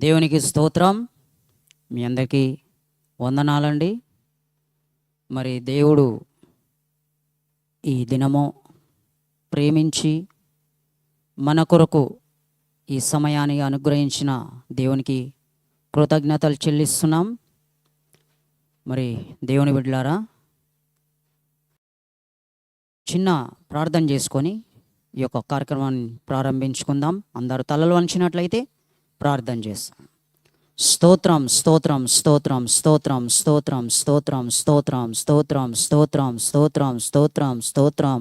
దేవునికి స్తోత్రం. మీ అందరికీ వందనాలండి. మరి దేవుడు ఈ దినము ప్రేమించి మన కొరకు ఈ సమయాన్ని అనుగ్రహించిన దేవునికి కృతజ్ఞతలు చెల్లిస్తున్నాం. మరి దేవుని బిడ్డలారా, చిన్న ప్రార్థన చేసుకొని ఈ యొక్క కార్యక్రమాన్ని ప్రారంభించుకుందాం. అందరూ తలలు వంచినట్లయితే ప్రార్థన చేస్తాం. స్తోత్రం స్తోత్రం స్తోత్రం స్తోత్రం స్తోత్రం స్తోత్రం స్తోత్రం స్తోత్రం స్తోత్రం స్తోత్రం స్తోత్రం స్తోత్రం.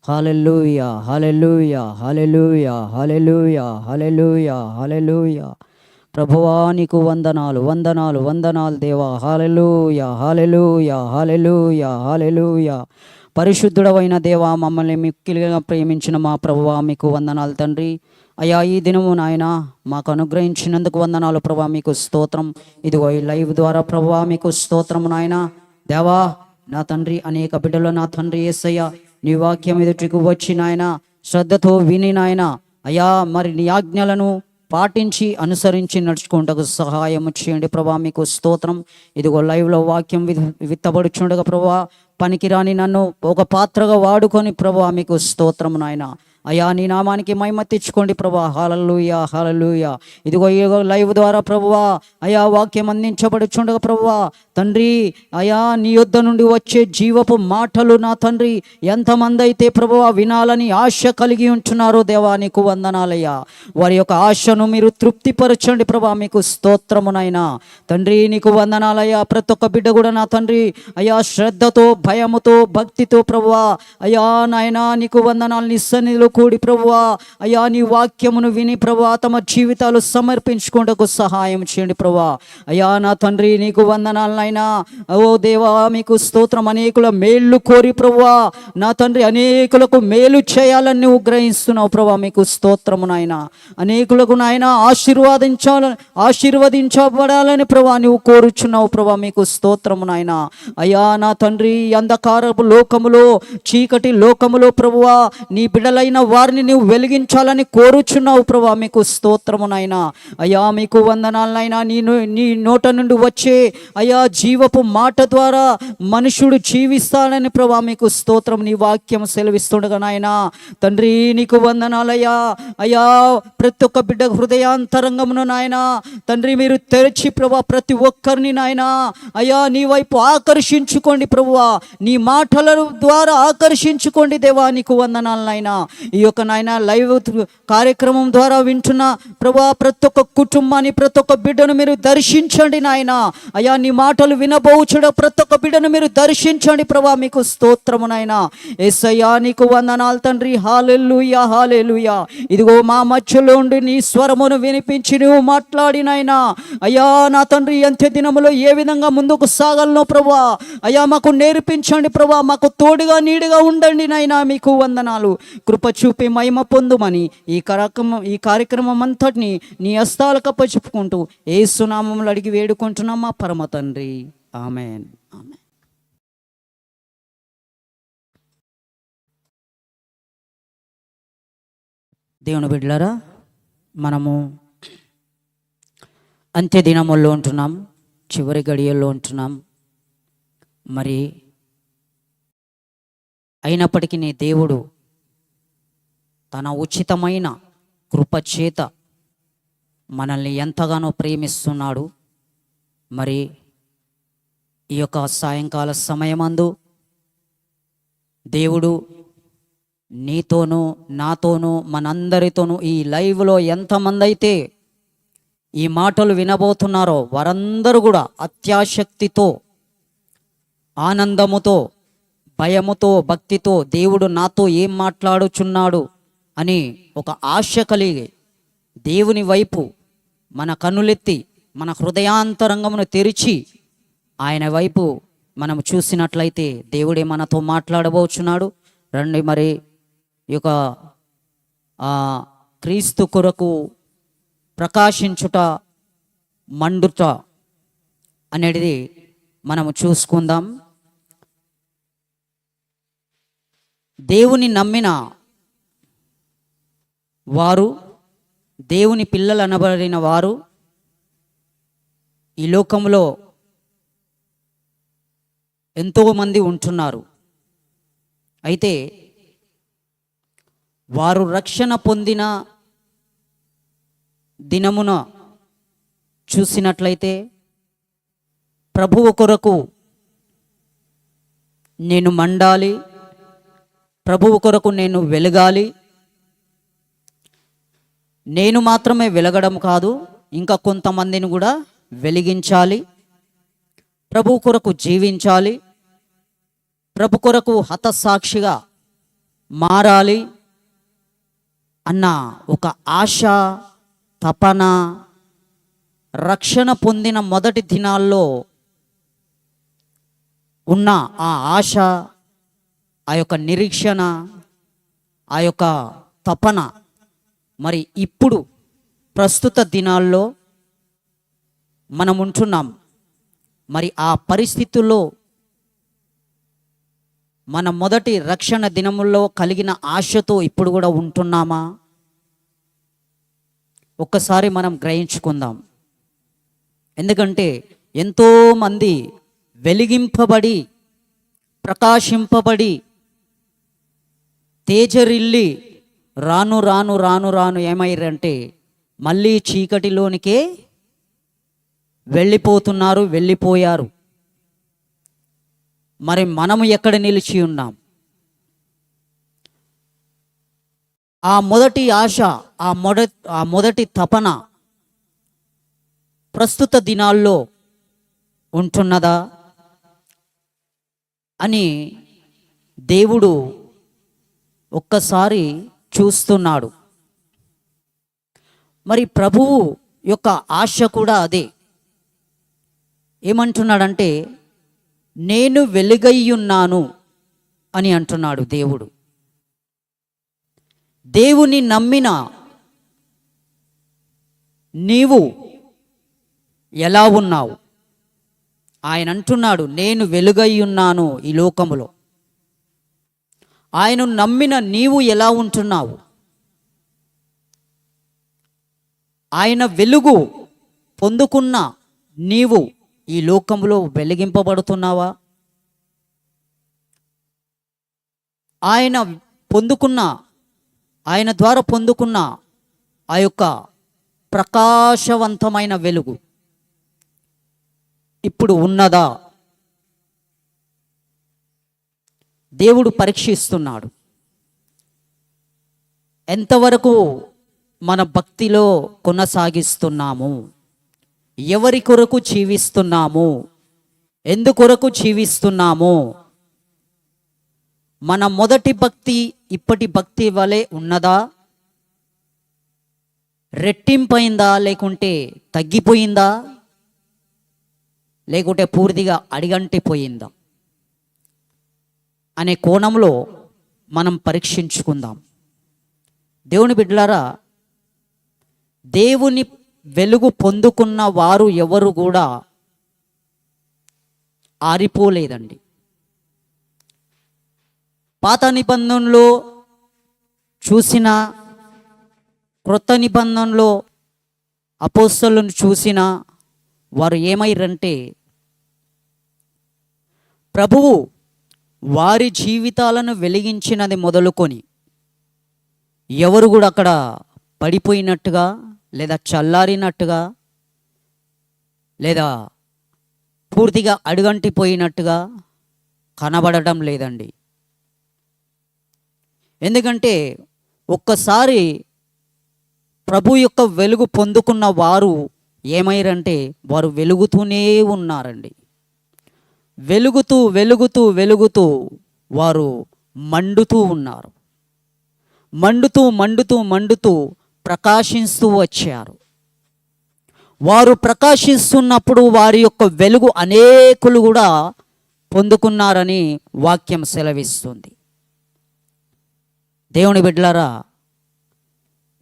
హల్లెలూయా హల్లెలూయా హల్లెలూయా హల్లెలూయా హల్లెలూయా హల్లెలూయా. ప్రభువా నీకు వందనాలు వందనాలు వందనాలు దేవా. హల్లెలూయా హల్లెలూయా హల్లెలూయా హల్లెలూయా. పరిశుద్ధుడవైన దేవా, మమ్మల్ని మిక్కిలిగా ప్రేమించిన మా ప్రభువా మీకు వందనాలు తండ్రి. అయ్యా, ఈ దినము నాయన మాకు అనుగ్రహించినందుకు వందనాలు ప్రభువా, మీకు స్తోత్రం. ఇదిగో ఈ లైవ్ ద్వారా ప్రభువా మీకు స్తోత్రం నాయన. దేవా నా తండ్రి, అనేక బిడ్డలు నా తండ్రి యేసయ్య నీ వాక్యం ఎదుటికి వచ్చి నాయన శ్రద్ధతో విని నాయన అయ్యా మరి నీ ఆజ్ఞలను పాటించి అనుసరించి నడుచుకుంటకు సహాయం చేయండి ప్రభా, మీకు స్తోత్రం. ఇదిగో లైవ్లో వాక్యం విత్తబడుచుండగా ప్రభా, పనికిరాని నన్ను ఒక పాత్రగా వాడుకొని ప్రభా మీకు స్తోత్రం నాయన. అయ్యా నీ నామానికి మహిమ తెచ్చుకోండి ప్రభా. హల్లెలూయా హల్లెలూయా. ఇదిగో ఈ లైవ్ ద్వారా ప్రభువా అయ్యా వాక్యం అందించబడుచుండగా ప్రభువా తండ్రి అయ్యా నీ యొద్ద నుండి వచ్చే జీవపు మాటలు నా తండ్రి ఎంతమంది అయితే ప్రభువా వినాలని ఆశ కలిగి ఉంటున్నారో దేవా నీకు వందనాలయ్యా. వారి యొక్క ఆశను మీరు తృప్తిపరచండి ప్రభా, మీకు స్తోత్రమునైనా తండ్రి నీకు వందనాలయ్యా. ప్రతి ఒక్క బిడ్డ కూడా నా తండ్రి అయ్యా శ్రద్ధతో భయముతో భక్తితో ప్రభువా అయ్యా నాయనా నీకు వందనాలు నీ సన్నిధిలో కూడి ప్రభువా అయ్యా నీ వాక్యమును విని ప్రభువా తమ జీవితాలు సమర్పించుకుంటకు సహాయం చేయండి ప్రభువా. అయ్యా నా తండ్రి నీకు వందనాలనైనా. ఓ దేవా మీకు స్తోత్రం. అనేకుల మేళ్ళు కోరి ప్రభువా నా తండ్రి అనేకులకు మేలు చేయాలని నువ్వు గ్రహిస్తున్నావు ప్రభువా, మీకు స్తోత్రము నాయన. అనేకులకు నాయన ఆశీర్వదించబడాలని ప్రభువా నువ్వు కోరుచున్నావు ప్రభువా, మీకు స్తోత్రము నాయన. అయ్యా నా తండ్రి అంధకారపు లోకములో చీకటి లోకములో ప్రభువా నీ బిడ్డలైన వారిని నువ్వు వెలిగించాలని కోరుచున్నావు ప్రభా, మీకు స్తోత్రము నాయన. అయ్యా మీకు వందనాలనైనా. నీ నోట నుండి వచ్చే అయ్యా జీవపు మాట ద్వారా మనుషుడు జీవిస్తాడని ప్రభా, మీకు స్తోత్రం. నీ వాక్యం సెలవిస్తుండగా నాయన తండ్రి నీకు వందనాలయ్యా. అయ్యా ప్రతి ఒక్క బిడ్డ హృదయాంతరంగమును నాయన తండ్రి మీరు తెరచి ప్రభా ప్రతి ఒక్కరిని నాయన అయ్యా నీ వైపు ఆకర్షించుకోండి ప్రభువా, నీ మాటల ద్వారా ఆకర్షించుకోండి దేవా, నీకు వందనాలు నాయనా. ఈ యొక్క నాయన లైవ్ కార్యక్రమం ద్వారా వింటున్న ప్రభా ప్రతి ఒక్క కుటుంబాన్ని ప్రతి ఒక్క బిడ్డను మీరు దర్శించండి నాయన. అయ్యా నీ మాటలు వినబోచుడ ప్రతి ఒక్క బిడ్డను మీరు దర్శించండి ప్రభా, మీకు స్తోత్రము నాయన. యేసయ్యా నీకు వందనాలు తండ్రి. హల్లెలూయా హల్లెలూయా. ఇదిగో మా మధ్యలో ఉండి నీ స్వరమును వినిపించి నువ్వు మాట్లాడినైనా అయ్యా నా తండ్రి అంత్య దినములో ఏ విధంగా ముందుకు సాగాలనో ప్రభా అయ్యా మాకు నేర్పించండి ప్రభా, మాకు తోడుగా నీడుగా ఉండండి నాయనా, మీకు వందనాలు. కృప చూపి మహిమ పొందుమని ఈ కార్యక్రమం అంతటిని నీ హస్తాలకు అప్పచెప్పుకుంటూ యేసు నామములో అడిగి వేడుకుంటున్నాం మా పరమ తండ్రి. ఆమేన్ ఆమేన్. దేవుని బిడ్డలారా, మనము అంత్య దినముల్లో ఉంటున్నాం, చివరి గడియల్లో ఉంటున్నాం. మరి అయినప్పటికీ నీ దేవుడు తన ఉచితమైన కృపచేత మనల్ని ఎంతగానో ప్రేమిస్తున్నాడు. మరి ఈ యొక్క సాయంకాల సమయమందు దేవుడు నీతోనూ నాతోనూ మనందరితోనూ ఈ లైవ్లో ఎంతమంది అయితే ఈ మాటలు వినబోతున్నారో వారందరూ కూడా అత్యాశక్తితో ఆనందముతో భయముతో భక్తితో దేవుడు నాతో ఏం మాట్లాడుచున్నాడు అని ఒక ఆశ కలిగి దేవుని వైపు మన కన్నులెత్తి మన హృదయాంతరంగమును తెరిచి ఆయన వైపు మనం చూసినట్లయితే దేవుడే మనతో మాట్లాడబోచున్నాడు. రండి మరి ఈ యొక్క క్రీస్తు కొరకు ప్రకాశించుట మండుట అనేది మనము చూసుకుందాం. దేవుని నమ్మిన వారు, దేవుని పిల్లలు అనబడిన వారు ఈ లోకంలో ఎంతోమంది ఉంటున్నారు. అయితే వారు రక్షణ పొందిన దినమున చూసినట్లయితే ప్రభువు కొరకు నేను మండాలి, ప్రభువు కొరకు నేను వెలగాలి, నేను మాత్రమే వెలగడం కాదు, ఇంకా కొంతమందిని కూడా వెలిగించాలి, ప్రభు కొరకు జీవించాలి, ప్రభు కొరకు హతసాక్షిగా మారాలి అన్న ఒక ఆశ, తపన రక్షణ పొందిన మొదటి దినాల్లో ఉన్న ఆ ఆశ, ఆ యొక్క నిరీక్షణ, ఆ యొక్క తపన మరి ఇప్పుడు ప్రస్తుత దినాల్లో మనం ఉంటున్నాం. మరి ఆ పరిస్థితుల్లో మన మొదటి రక్షణ దినముల్లో కలిగిన ఆశతో ఇప్పుడు కూడా ఉంటున్నామా? ఒక్కసారి మనం గ్రహించుకుందాం. ఎందుకంటే ఎంతోమంది వెలిగింపబడి ప్రకాశింపబడి తేజరిల్లి రాను రాను రాను రాను ఏమయ్యారంటే మళ్ళీ చీకటిలోనికే వెళ్ళిపోయారు. మరి మనము ఎక్కడ నిలిచి ఉన్నాం? ఆ మొదటి ఆశ, ఆ మొదటి తపన ప్రస్తుత దినాల్లో ఉంటున్నదా అని దేవుడు ఒక్కసారి చూస్తున్నాడు. మరి ప్రభువు యొక్క ఆశ కూడా అదే. ఏమంటున్నాడంటే నేను వెలుగయ్యున్నాను అని అంటున్నాడు దేవుడు. దేవుని నమ్మిన నీవు ఎలా ఉన్నావు? ఆయన అంటున్నాడు నేను వెలుగయ్యున్నాను ఈ లోకములో. ఆయన నమ్మిన నీవు ఎలా ఉంటున్నావు? ఆయన వెలుగు పొందుకున్న నీవు ఈ లోకంలో వెలిగింపబడుతున్నావా? ఆయన ద్వారా పొందుకున్న ఆ యొక్క ప్రకాశవంతమైన వెలుగు ఇప్పుడు ఉన్నదా? దేవుడు పరీక్షిస్తున్నాడు. ఎంతవరకు మన భక్తిలో కొనసాగిస్తున్నాము? ఎవరి కొరకు జీవిస్తున్నాము? ఎందుకొరకు జీవిస్తున్నాము? మన మొదటి భక్తి ఇప్పటి భక్తి వలె ఉన్నదా? రెట్టింపైందా? లేకుంటే తగ్గిపోయిందా? లేకుంటే పూర్తిగా అడిగంటిపోయిందా అనే కోణంలో మనం పరీక్షించుకుందాం. దేవుని బిడ్డలారా, దేవుని వెలుగు పొందుకున్న వారు ఎవరు కూడా ఆరిపోలేదండి. పాత నిబంధనలో చూసిన, క్రొత్త నిబంధనలో అపోస్తలులను చూసిన వారు ఏమైరంటే ప్రభువు వారి జీవితాలను వెలిగించినది మొదలుకొని ఎవరు కూడా అక్కడ పడిపోయినట్టుగా లేదా చల్లారినట్టుగా లేదా పూర్తిగా అడుగంటిపోయినట్టుగా కనబడటం లేదండి. ఎందుకంటే ఒక్కసారి ప్రభు యొక్క వెలుగు పొందుకున్న వారు ఏమైరంటే వారు వెలుగుతూనే ఉన్నారండి. వెలుగుతూ వెలుగుతూ వెలుగుతూ వారు మండుతూ ఉన్నారు. మండుతూ మండుతూ మండుతూ ప్రకాశిస్తూ వచ్చారు. వారు ప్రకాశిస్తున్నప్పుడు వారి యొక్క వెలుగు అనేకులు కూడా పొందుకున్నారని వాక్యం సెలవిస్తుంది. దేవుని బిడ్డలారా,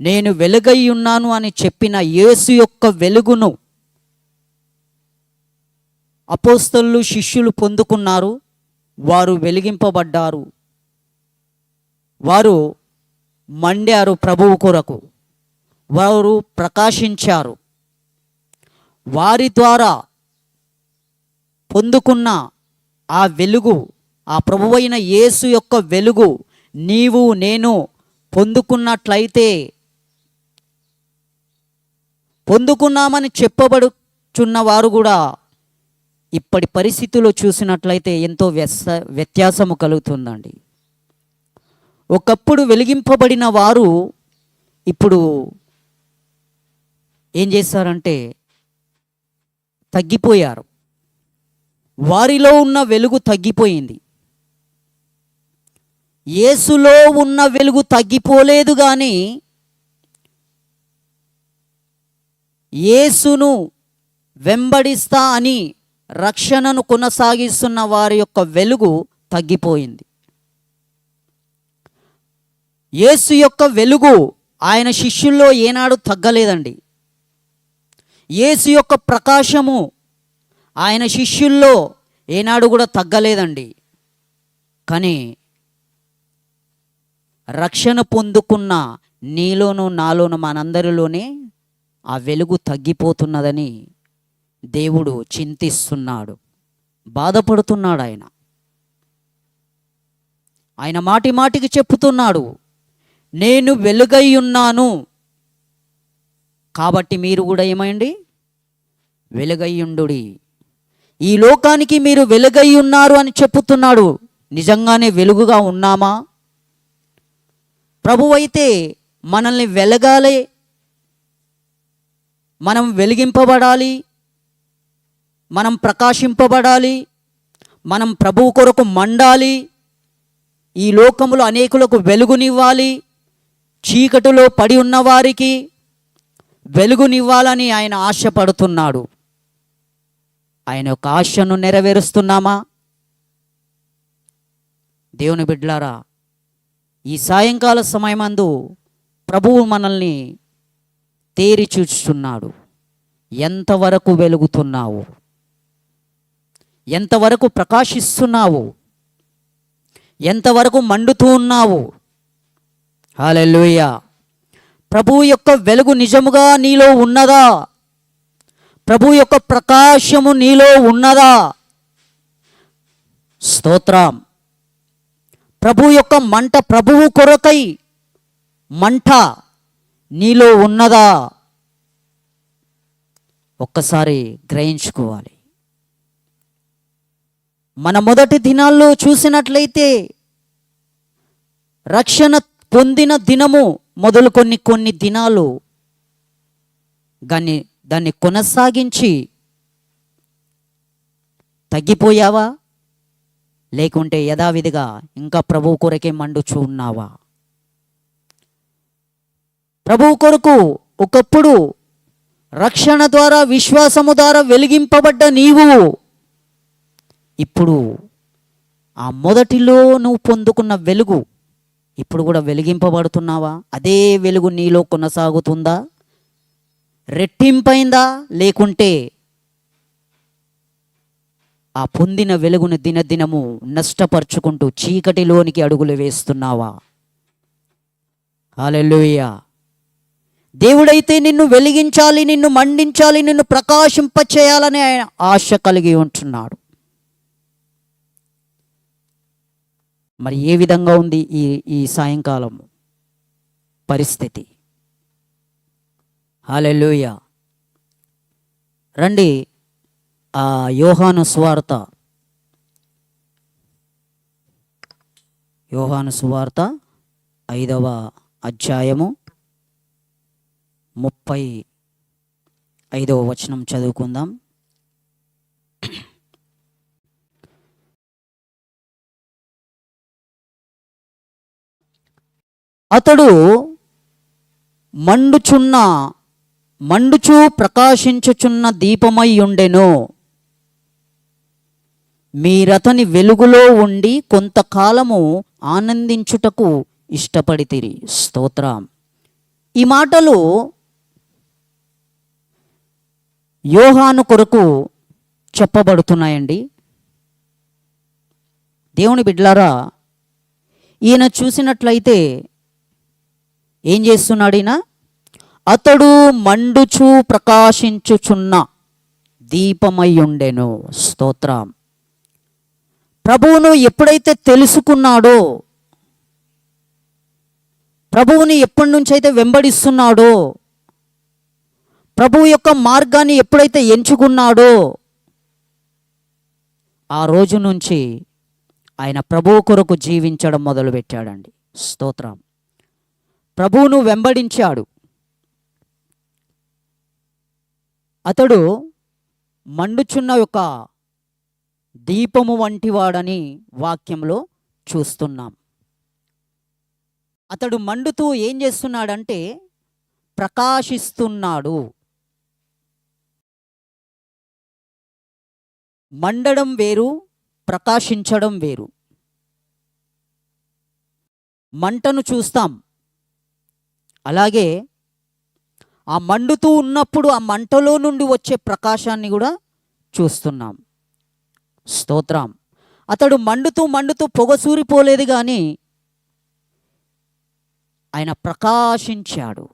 నేను వెలుగై ఉన్నాను అని చెప్పిన యేసు యొక్క వెలుగును అపోస్తలులు శిష్యులు పొందుకున్నారు. వారు వెలిగింపబడ్డారు. వారు మండారు ప్రభువు కొరకు. వారు ప్రకాశించారు. వారి ద్వారా పొందుకున్న ఆ వెలుగు, ఆ ప్రభువైన యేసు యొక్క వెలుగు నీవు నేను పొందుకున్నట్లయితే, పొందుకున్నామని చెప్పబడుచున్న వారు కూడా ఇప్పటి పరిస్థితుల్లో చూసినట్లయితే ఎంతో వ్యత్యాసము కలుగుతుందండి. ఒకప్పుడు వెలిగింపబడిన వారు ఇప్పుడు ఏం చేశారంటే తగ్గిపోయారు. వారిలో ఉన్న వెలుగు తగ్గిపోయింది. యేసులో ఉన్న వెలుగు తగ్గిపోలేదు, కానీ యేసును వెంబడిస్తా అని రక్షణను కొనసాగిస్తున్న వారి యొక్క వెలుగు తగ్గిపోయింది. యేసు యొక్క వెలుగు ఆయన శిష్యుల్లో ఏనాడు తగ్గలేదండి. యేసు యొక్క ప్రకాశము ఆయన శిష్యుల్లో ఏనాడు కూడా తగ్గలేదండి. కానీ రక్షణ పొందుకున్న నీలోను నాలోను మనందరిలోనే ఆ వెలుగు తగ్గిపోతున్నదని దేవుడు చింతిస్తున్నాడు, బాధపడుతున్నాడు. ఆయన మాటి మాటికి చెప్పుతున్నాడు, నేను వెలుగై ఉన్నాను కాబట్టి మీరు కూడా ఏమైంది, వెలుగయ్యుండుడి. ఈ లోకానికి మీరు వెలుగై ఉన్నారు అని చెప్పుతున్నాడు. నిజంగానే వెలుగుగా ఉన్నామా? ప్రభువైతే మనల్ని వెలగాలి, మనం వెలిగింపబడాలి, మనం ప్రకాశింపబడాలి, మనం ప్రభువు కొరకు మండాలి, ఈ లోకములో అనేకులకు వెలుగునివ్వాలి, చీకటిలో పడి ఉన్నవారికి వెలుగునివ్వాలని ఆయన ఆశపడుతున్నాడు. ఆయన యొక్క ఆశను నెరవేరుస్తున్నామా? దేవుని బిడ్డలారా, ఈ సాయంకాల సమయమందు ప్రభువు మనల్ని తేరి చూస్తున్నాడు. ఎంతవరకు వెలుగుతున్నావు? ఎంతవరకు ప్రకాశిస్తున్నావు? ఎంతవరకు మండుతూ ఉన్నావు? హల్లెలూయా. ప్రభువు యొక్క వెలుగు నిజముగా నీలో ఉన్నదా? ప్రభువు యొక్క ప్రకాశము నీలో ఉన్నదా? స్తోత్రం. ప్రభువు యొక్క మంట, ప్రభువు కొరకై మంట నీలో ఉన్నదా? ఒక్కసారి గ్రహించుకోవాలి. మన మొదటి దినాల్లో చూసినట్లయితే రక్షణ పొందిన దినము మొదలు కొన్ని దినాలు దాన్ని కొనసాగించి తగ్గిపోయావా? లేకుంటే యథావిధిగా ఇంకా ప్రభువు కొరకే మండుచూ ఉన్నావా? ప్రభువు కొరకు ఒకప్పుడు రక్షణ ద్వారా, విశ్వాసము ద్వారా వెలిగింపబడ్డ నీవు ఇప్పుడు ఆ మొదటిలో నువ్వు పొందుకున్న వెలుగు ఇప్పుడు కూడా వెలిగింపబడుతున్నావా? అదే వెలుగు నీలో కొనసాగుతుందా? రెట్టింపైందా? లేకుంటే ఆ పొందిన వెలుగును దినదినము నష్టపరుచుకుంటూ చీకటిలోనికి అడుగులు వేస్తున్నావా? హల్లెలూయా. దేవుడైతే నిన్ను వెలిగించాలి, నిన్ను మండించాలి, నిన్ను ప్రకాశింపచేయాలని ఆయన ఆశ కలిగి ఉంటున్నాడు. మరి ఏ విధంగా ఉంది ఈ సాయంకాలం పరిస్థితి? హల్లెలూయా. రండి, ఆ యోహాను సువార్త 5వ అధ్యాయము 35వ వచనం చదువుకుందాం. అతడు మండుచు ప్రకాశించుచున్న దీపమై ఉండెను. మీరతని వెలుగులో ఉండి కొంతకాలము ఆనందించుటకు ఇష్టపడితిరి. స్తోత్రం. ఈ మాటలు యోహాను కొరకు చెప్పబడుతున్నాయండి. దేవుని బిడ్డలారా, ఈయన చూసినట్లయితే ఏం చేస్తున్నాడు? ఈయన అతడు మండుచు ప్రకాశించుచున్న దీపమై ఉండెను. స్తోత్రం. ప్రభువును ఎప్పుడైతే తెలుసుకున్నాడో, ప్రభువుని ఎప్పటి నుంచి అయితే వెంబడిస్తున్నాడో, ప్రభువు యొక్క మార్గాన్ని ఎప్పుడైతే ఎంచుకున్నాడో, ఆ రోజు నుంచి ఆయన ప్రభువు కొరకు జీవించడం మొదలుపెట్టాడండి. స్తోత్రం. ప్రభువును వెంబడించాడు. అతడు మండుచున్న యొక్క దీపము వంటివాడని వాక్యంలో చూస్తున్నాం. అతడు మండుతూ ఏం చేస్తున్నాడంటే ప్రకాశిస్తున్నాడు. మండడం వేరు, ప్రకాశించడం వేరు. మంటను చూస్తాం, అలాగే ఆ మండుతూ ఉన్నప్పుడు ఆ మంటలో నుండి వచ్చే ప్రకాశాన్ని కూడా చూస్తున్నాం. స్తోత్రం. అతడు మండుతూ మండుతూ పొగ సూరిపోలేదు, కానీ ఆయన ప్రకాశించాడు.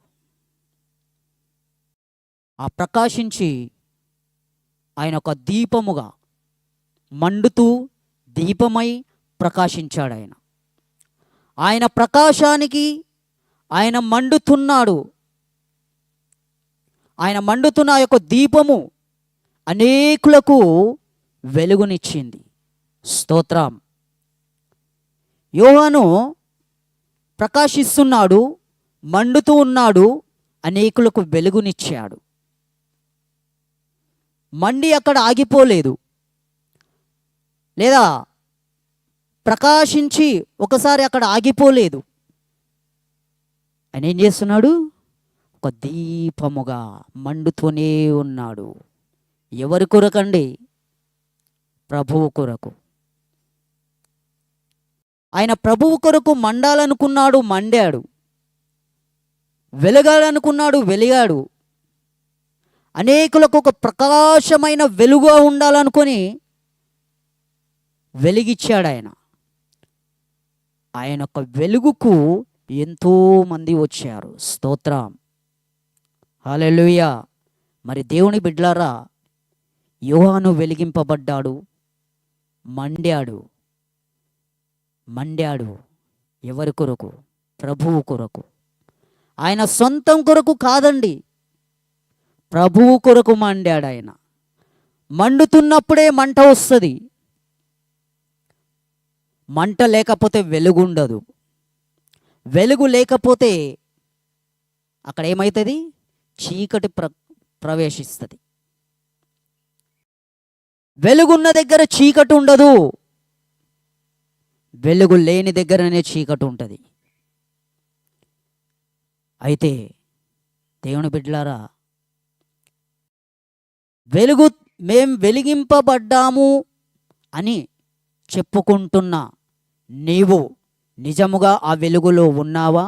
ఆ ప్రకాశించి ఆయన ఒక దీపముగా మండుతూ దీపమై ప్రకాశించాడు. ఆయన ప్రకాశానికి ఆయన మండుతున్నాడు. ఆయన మండుతున్న యొక్క దీపము అనేకులకు వెలుగునిచ్చింది. స్తోత్రం. యోహాను ప్రకాశిస్తున్నాడు, మండుతూ ఉన్నాడు, అనేకులకు వెలుగునిచ్చాడు. మండి అక్కడ ఆగిపోలేదు, లేదా ప్రకాశించి ఒకసారి అక్కడ ఆగిపోలేదు. ఆయన ఏం చేస్తున్నాడు? ఒక దీపముగా మండుతూనే ఉన్నాడు. ఎవరి కొరకండి? ప్రభువు కొరకు. ఆయన ప్రభువు కొరకు మండాలనుకున్నాడు, మండాడు. వెలగాలనుకున్నాడు, వెలిగాడు. అనేకులకు ఒక ప్రకాశమైన వెలుగుగా ఉండాలనుకొని వెలిగిచ్చాడు ఆయన. ఆయన యొక్క వెలుగుకు ఎంతోమంది వచ్చారు. స్తోత్రం. హల్లెలూయా. మరి దేవుని బిడ్డలారా, యోహాను వెలిగింపబడ్డాడు, మండాడు. ఎవరి కొరకు? ప్రభువు కొరకు. ఆయన సొంతం కొరకు కాదండి, ప్రభువు కొరకు మండాడు. ఆయన మండుతున్నప్పుడే మంట వస్తుంది. మంట లేకపోతే వెలుగు ఉండదు. వెలుగు లేకపోతే అక్కడ ఏమవుతుంది? చీకటి ప్రవేశిస్తుంది. వెలుగున్న దగ్గర చీకటి ఉండదు, వెలుగు లేని దగ్గరనే చీకటి ఉంటుంది. అయితే దేవుని బిడ్డలారా, మేం వెలిగింపబడ్డాము అని చెప్పుకుంటున్నా నీవు నిజముగా ఆ వెలుగులో ఉన్నావా?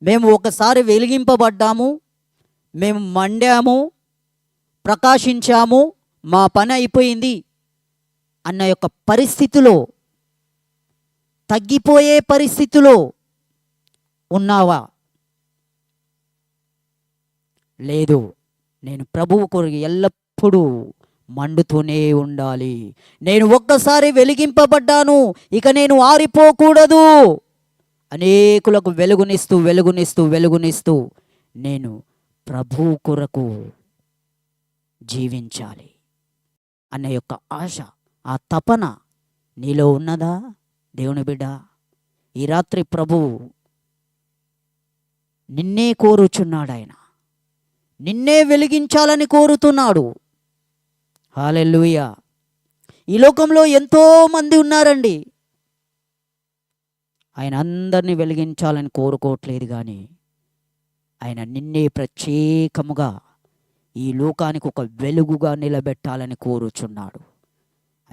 మేము ఒకసారి వెలిగింపబడ్డాము, మేము మండాము, ప్రకాశించాము, మా పని అయిపోయింది అన్న యొక్క పరిస్థితిలో, తగ్గిపోయే పరిస్థితిలో ఉన్నావా? లేదు, నేను ప్రభువు కొరకు ఎల్లప్పుడూ మండుతూనే ఉండాలి. నేను ఒక్కసారి వెలిగింపబడ్డాను, ఇక నేను ఆరిపోకూడదు. అనేకులకు వెలుగునిస్తూ నేను ప్రభువు కొరకు జీవించాలి అన్న యొక్క ఆశ, ఆ తపన నీలో ఉన్నదా దేవుని బిడ్డ? ఈ రాత్రి ప్రభువు నిన్నే కోరుచున్నాడు. ఆయన నిన్నే వెలిగించాలని కోరుతున్నాడు. హల్లెలూయా. ఈ లోకంలో ఎంతో మంది ఉన్నారండి, ఆయన అందరినీ వెలిగించాలని కోరుకోవట్లేదు, కానీ ఆయన నిన్నే ప్రత్యేకముగా ఈ లోకానికి ఒక వెలుగుగా నిలబెట్టాలని కోరుచున్నాడు.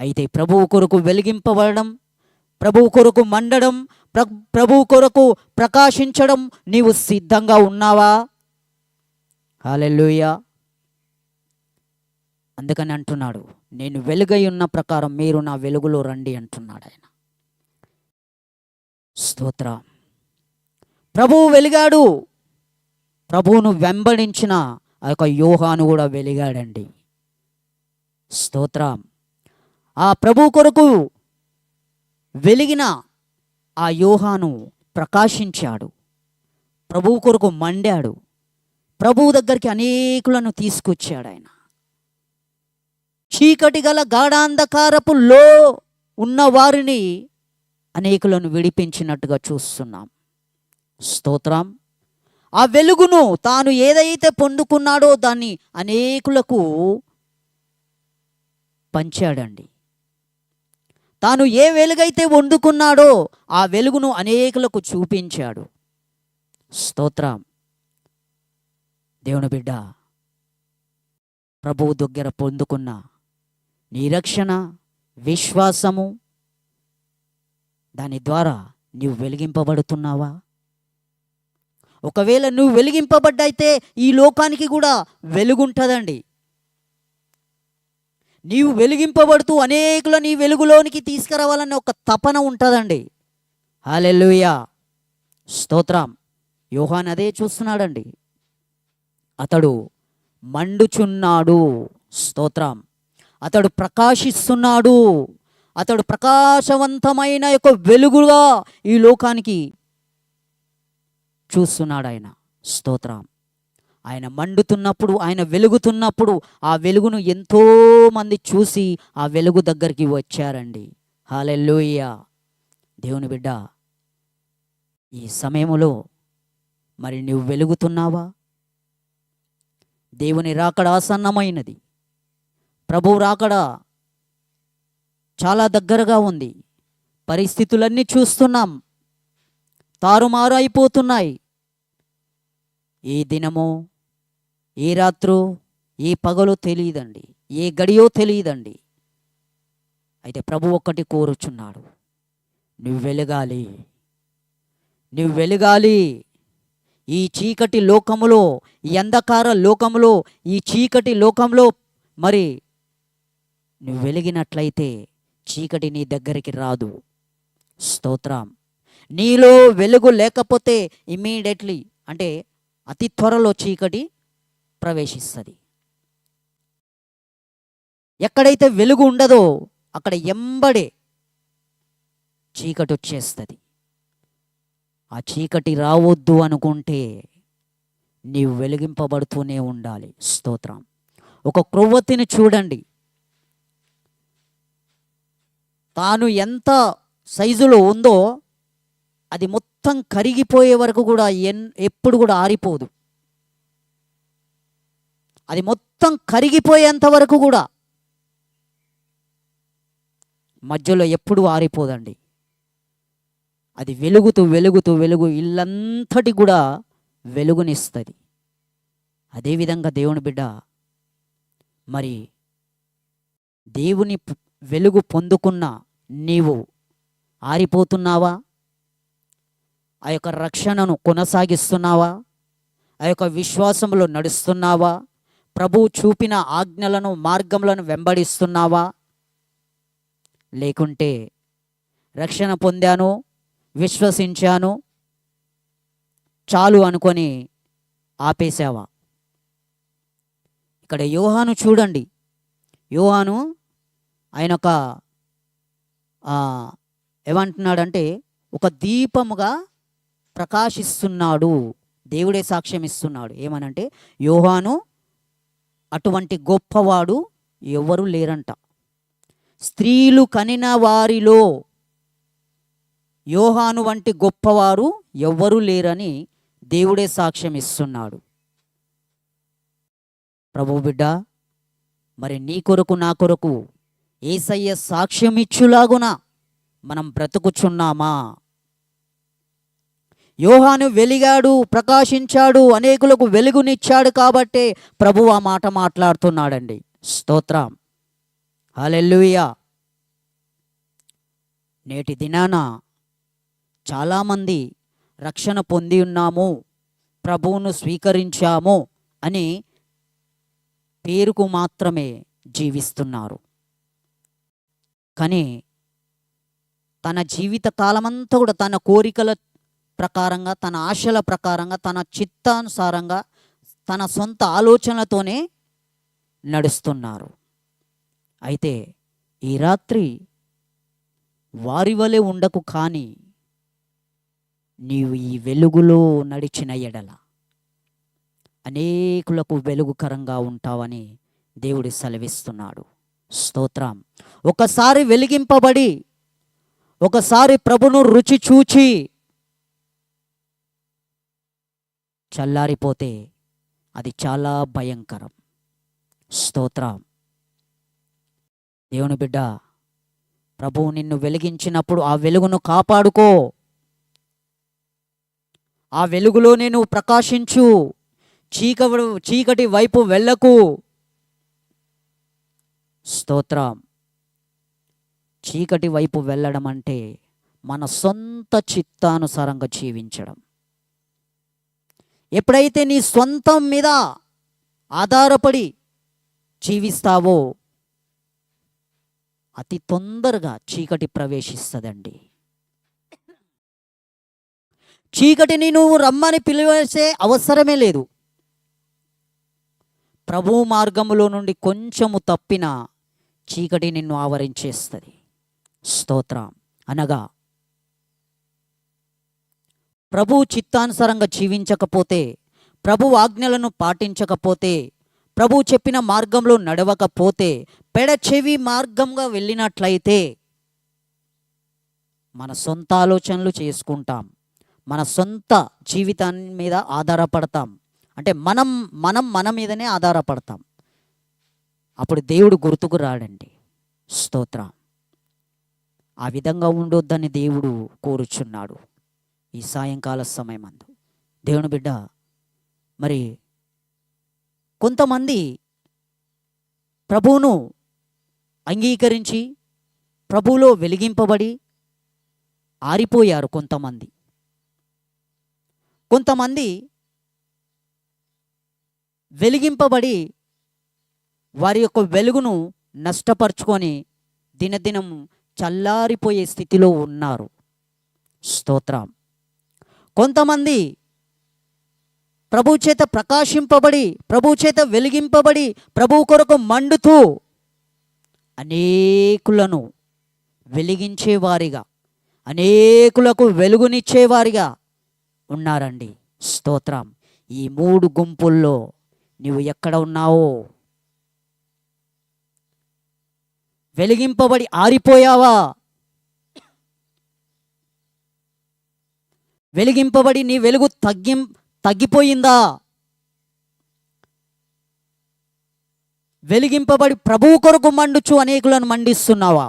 అయితే ప్రభువు కొరకు వెలిగింపబడడం, ప్రభువు కొరకు మండడం, ప్రభువు కొరకు ప్రకాశించడం నీవు సిద్ధంగా ఉన్నావా? హల్లెలూయా. అందుకని అంటున్నాడు, నేను వెలుగై ఉన్న ప్రకారం మీరు నా వెలుగులో రండి అంటున్నాడు ఆయన. స్తోత్రం. ప్రభువు వెలిగాడు. ప్రభువును వెంబడించిన ఆ యొక్క యోహాను కూడా వెలిగాడండి. స్తోత్రం. ఆ ప్రభు కొరకు వెలిగిన ఆ యోహాను ప్రకాశించాడు, ప్రభువు కొరకు మండాడు, ప్రభువు దగ్గరికి అనేకులను తీసుకొచ్చాడు ఆయన. చీకటి గల గాఢాంధకారపులో ఉన్న వారిని అనేకులను విడిపించినట్టుగా చూస్తున్నాం. స్తోత్రం. ఆ వెలుగును తాను ఏదైతే పొందుకున్నాడో దాన్ని అనేకులకు పంచాడండి. తాను ఏ వెలుగైతే వండుకున్నాడో ఆ వెలుగును అనేకులకు చూపించాడు. స్తోత్రం. దేవుని బిడ్డ, ప్రభువు దగ్గర పొందుకున్న నిరీక్షణ, విశ్వాసము, దాని ద్వారా నీవు వెలిగింపబడుతున్నావా? ఒకవేళ నువ్వు వెలిగింపబడ్డైతే ఈ లోకానికి కూడా వెలుగుంటుందండి. నీవు వెలిగింపబడుతూ అనేకులు నీ వెలుగులోనికి తీసుకురావాలని ఒక తపన ఉంటుందండి. హల్లెలూయా. స్తోత్రం. యోహాను అదే చూస్తున్నాడండి. అతడు మండుచున్నాడు. స్తోత్రం. అతడు ప్రకాశిస్తున్నాడు. అతడు ప్రకాశవంతమైన యొక్క వెలుగుగా ఈ లోకానికి చూస్తున్నాడు ఆయన. స్తోత్రం. ఆయన మండుతున్నప్పుడు, ఆయన వెలుగుతున్నప్పుడు ఆ వెలుగును ఎంతోమంది చూసి ఆ వెలుగు దగ్గరికి వచ్చారండి. హల్లెలూయా. దేవుని బిడ్డ, ఈ సమయంలో మరి నువ్వు వెలుగుతున్నావా? దేవుని రాకడ ఆసన్నమైనది. ప్రభువు రాకడ చాలా దగ్గరగా ఉంది. పరిస్థితులన్నీ చూస్తున్నాం, తారుమారు అయిపోతున్నాయి. ఏ దినమో, ఏ రాత్రో, ఏ పగలో తెలియదండి, ఏ గడియో తెలియదండి. అయితే ప్రభు ఒక్కటి కోరుచున్నాడు, నువ్వు వెలగాలి, నువ్వు వెలగాలి. ఈ చీకటి లోకములో, ఈ అంధకార లోకములో, ఈ చీకటి లోకంలో మరి నువ్వు వెలిగినట్లయితే చీకటి నీ దగ్గరికి రాదు. స్తోత్రం. నీలో వెలుగు లేకపోతే ఇమ్మీడియట్లీ, అంటే అతి త్వరలో చీకటి ప్రవేశిస్తుంది. ఎక్కడైతే వెలుగు ఉండదో అక్కడ ఎంబడే చీకటి వచ్చేస్తుంది. ఆ చీకటి రావద్దు అనుకుంటే నీవు వెలిగింపబడుతూనే ఉండాలి. స్తోత్రం. ఒక క్రొవ్వొత్తిని చూడండి, తాను ఎంత సైజులో ఉందో అది మొత్తం కరిగిపోయే వరకు కూడా ఎప్పుడు కూడా ఆరిపోదు. అది మొత్తం కరిగిపోయేంత వరకు కూడా మధ్యలో ఎప్పుడు ఆరిపోదండి. అది వెలుగుతూ వెలుగుతూ వెలుగు ఇల్లంతటి కూడా వెలుగునిస్తుంది. అదేవిధంగా దేవుని బిడ్డ, మరి దేవుని వెలుగు పొందుకున్న నీవు ఆరిపోతున్నావా? ఆ యొక్క రక్షణను కొనసాగిస్తున్నావా? ఆ యొక్క విశ్వాసంలో నడుస్తున్నావా? ప్రభువు చూపిన ఆజ్ఞలను, మార్గములను వెంబడిస్తున్నావా? లేకుంటే రక్షణ పొందాను, విశ్వసించాను, చాలు అనుకొని ఆపేశావా? ఇక్కడ యోహాను చూడండి. యోహాను ఆయన ఒక ఏమంటున్నాడంటే ఒక దీపముగా ప్రకాశిస్తున్నాడు. దేవుడే సాక్ష్యం ఇస్తున్నాడు. ఏమనంటే, యోహాను అటువంటి గొప్పవాడు ఎవరు లేరంట. స్త్రీలు కనిన వారిలో యోహాను వంటి గొప్పవారు ఎవ్వరూ లేరని దేవుడే సాక్ష్యం ఇస్తున్నాడు. ప్రభు బిడ్డ, మరి నీ కొరకు నా కొరకు యేసయ్య సాక్ష్యం ఇచ్చులాగున మనం బ్రతుకుచున్నామా? యోహాను వెలిగాడు, ప్రకాశించాడు, అనేకులకు వెలుగునిచ్చాడు కాబట్టే ప్రభువు ఆ మాట మాట్లాడుతున్నాడండి. స్తోత్రం. హల్లెలూయా. నేటి దినాన చాలామంది రక్షణ పొంది ఉన్నాము, ప్రభువును స్వీకరించాము అని పేరుకు మాత్రమే జీవిస్తున్నారు. కానీ తన జీవిత కాలమంతా కూడా తన కోరికల ప్రకారంగా, తన ఆశల ప్రకారంగా, తన చిత్తానుసారంగా, తన సొంత ఆలోచనలతోనే నడుస్తున్నారు. అయితే ఈ రాత్రి వారి వలె ఉండకు, కానీ నీవు ఈ వెలుగులో నడిచిన ఎడల అనేకులకు వెలుగుకరంగా ఉంటావని దేవుడు సెలవిస్తున్నాడు. స్తోత్రం. ఒకసారి వెలిగింపబడి, ఒకసారి ప్రభును రుచి చూచి చల్లారిపోతే అది చాలా భయంకరం. స్తోత్రం. దేవుని బిడ్డ, ప్రభువు నిన్ను వెలిగించినప్పుడు ఆ వెలుగును కాపాడుకో. ఆ వెలుగులోనే నువ్వు ప్రకాశించు. చీకటి వైపు వెళ్ళకు. స్తోత్రం. చీకటి వైపు వెళ్ళడం అంటే మన సొంత చిత్తానుసారంగా జీవించడం. ఎప్పుడైతే నీ సొంతం మీద ఆధారపడి జీవిస్తావో అతి తొందరగా చీకటి ప్రవేశిస్తుందండి. చీకటిని నువ్వు రమ్మని పిలివేసే అవసరమే లేదు. ప్రభు మార్గములో నుండి కొంచెము తప్పిన చీకటి నిన్ను ఆవరించేస్తుంది. స్తోత్రం. అనగా ప్రభు చిత్తానుసారంగా జీవించకపోతే, ప్రభు ఆజ్ఞలను పాటించకపోతే, ప్రభు చెప్పిన మార్గంలో నడవకపోతే, పెడచెవి మార్గంగా వెళ్ళినట్లయితే మన సొంత ఆలోచనలు చేసుకుంటాం. మన సొంత జీవితాన్ని మీద ఆధారపడతాం. అంటే మనం మన మీదనే ఆధారపడతాం. అప్పుడు దేవుడు గుర్తుకు రాడండి. స్తోత్రం. ఆ విధంగా ఉండొద్దని దేవుడు కోరుచున్నాడు ఈ సాయంకాల సమయమందు. దేవుని బిడ్డ, మరి కొంతమంది ప్రభువును అంగీకరించి ప్రభువులో వెలిగింపబడి ఆరిపోయారు. కొంతమంది వెలిగింపబడి వారి యొక్క వెలుగును నష్టపరుచుకొని దినదినం చల్లారిపోయే స్థితిలో ఉన్నారు. స్తోత్రం. కొంతమంది ప్రభు చేత ప్రకాశింపబడి, ప్రభు చేత వెలిగింపబడి, ప్రభు కొరకు మండుతూ అనేకులను వెలిగించేవారిగా, అనేకులకు వెలుగునిచ్చేవారిగా ఉన్నారండి. స్తోత్రం. ఈ 3 గుంపుల్లో నీవు ఎక్కడ ఉన్నావో? వెలిగింపబడి ఆరిపోయావా? వెలిగింపబడి నీ వెలుగు తగ్గిపోయిందా? వెలిగింపబడి ప్రభువు కొరకు మండుచు అనేకులను మండిస్తున్నావా?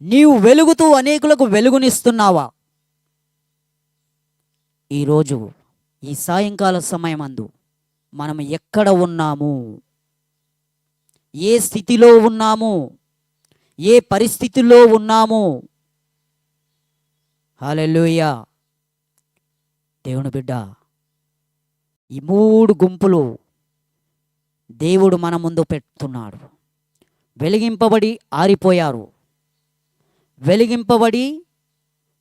నీవు వెలుగుతూ అనేకులకు వెలుగునిస్తున్నావా? ఈరోజు ఈ సాయంకాల సమయమందు మనం ఎక్కడ ఉన్నాము? ఏ స్థితిలో ఉన్నాము? ఏ పరిస్థితుల్లో ఉన్నాము? హల్లెలూయా. దేవుని బిడ్డ, ఈ 3 గుంపులు దేవుడు మన ముందు పెడుతున్నాడు. వెలిగింపబడి ఆరిపోయారు. వెలిగింపబడి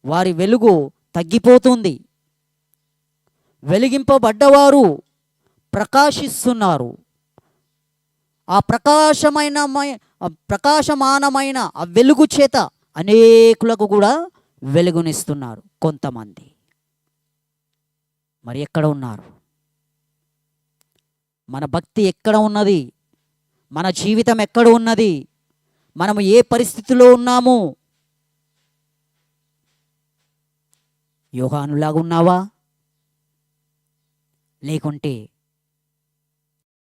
వారి వెలుగు తగ్గిపోతుంది. వెలిగింపబడ్డవారు ప్రకాశిస్తున్నారు. ఆ ప్రకాశమానమైన ఆ వెలుగు చేత అనేకులకు కూడా వెలుగునిస్తున్నారు. కొంతమంది మరి ఎక్కడ ఉన్నారు? మన భక్తి ఎక్కడ ఉన్నది? మన జీవితం ఎక్కడ ఉన్నది? మనము ఏ పరిస్థితిలో ఉన్నాము? యోహానులాగా ఉన్నావా? లేకుంటే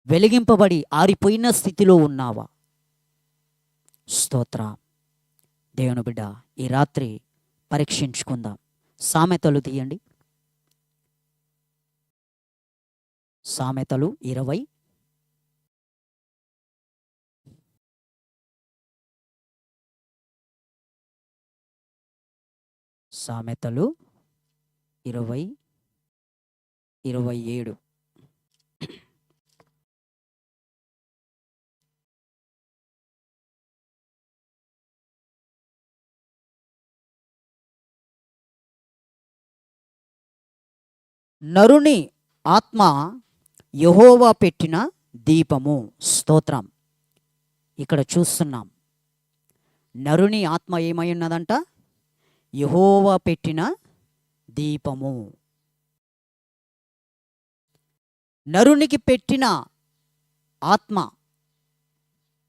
వెలిగింపబడి ఆరిపోయిన స్థితిలో ఉన్నావా? స్తోత్రం. దేవుని బిడ్డ, ఈ రాత్రి పరీక్షించుకుందాం. సామెతలు తీయండి. సామెతలు 20. సామెతలు 20:27. నరుని ఆత్మ యెహోవా పెట్టిన దీపము. స్తోత్రం. ఇక్కడ చూస్తున్నాం, నరుని ఆత్మ ఏమై ఉన్నదంట? యెహోవా పెట్టిన దీపము. నరునికి పెట్టిన ఆత్మ